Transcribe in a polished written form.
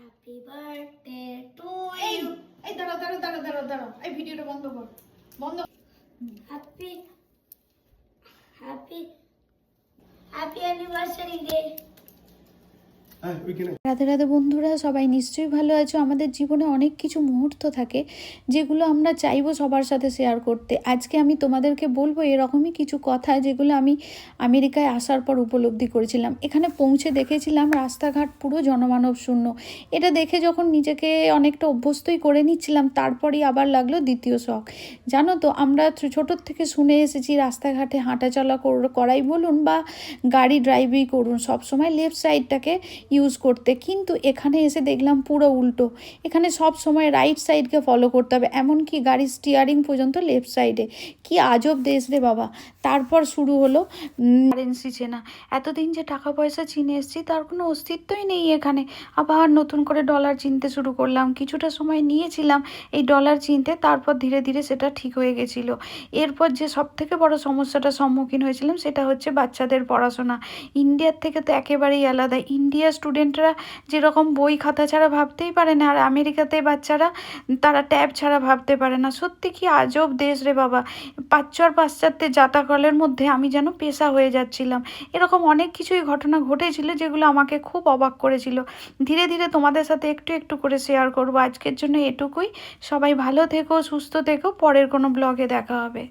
Happy birthday to এই you. এই দাঁড়াও এই ভিডিওটা বন্ধ কর, বন্ধ। Happy happy happy anniversary day. Radhe Radhe বন্ধুরা, সবাই নিশ্চয়ই ভালো আছো। আমাদের জীবনে অনেক কিছু মুহূর্ত থাকে যেগুলো আমরা চাইবো সবার সাথে শেয়ার করতে। আজকে আমি তোমাদেরকে বলবো এরকমই কিছু কথা যেগুলো আমি আমেরিকায় আসার পর উপলব্ধি করেছিলাম। এখানে পৌঁছে দেখেছিলাম রাস্তাঘাট পুরো জনমানব শূন্য। এটা দেখে যখন নিজেকে অনেকটা অভ্যস্তই করে নিচ্ছিলাম, তারপরেই আবার লাগলো দ্বিতীয় শখ। জানো তো, আমরা ছোটোর থেকে শুনে এসেছি রাস্তাঘাটে হাঁটাচলা করাই বলুন বা গাড়ি ড্রাইভই করুন, সবসময় লেফট সাইডটাকে ইউজ করতে, কিন্তু এখানে এসে দেখলাম পুরো উল্টো। এখানে সব সময় রাইট সাইডকে ফলো করতে হবে, এমনকি গাড়ির স্টিয়ারিং পর্যন্ত লেফট সাইডে। কি আজব দেশ রে বাবা। তারপর শুরু হলো কারেন্সি চেনা। এতদিন যে টাকা পয়সা চিনে এসেছি তার কোনো অস্তিত্বই নেই এখানে। আবার নতুন করে ডলার চিনতে শুরু করলাম। কিছুটা সময় নিয়েছিলাম এই ডলার চিনতে, তারপর ধীরে ধীরে সেটা ঠিক হয়ে গেছিল। এরপর যে সব থেকে বড় সমস্যাটার সম্মুখীন হয়েছিলাম সেটা হচ্ছে বাচ্চাদের পড়াশোনা। ইন্ডিয়ার থেকে তো একেবারেই আলাদা। ইন্ডিয়ার স্টুডেন্টরা যেরকম বই খাতা ছাড়া ভাবতেই পারে না, আর আমেরিকাতে বাচ্চারা তারা ট্যাব ছাড়া ভাবতে পারে না। সত্যি কি আজব দেশ রে বাবা। পাশ্চাত্যের জাতাকলের মধ্যে আমি যেন পেশা হয়ে যাচ্ছিলাম। এরকম অনেক কিছুই ঘটনা ঘটেছিল যেগুলো আমাকে খুব অবাক করেছিল। ধীরে ধীরে তোমাদের সাথে একটু একটু করে শেয়ার করব। আজকের জন্য এটুকুই। সবাই ভালো থেকো, সুস্থ থেকো। পরের কোনো ব্লগে দেখা হবে।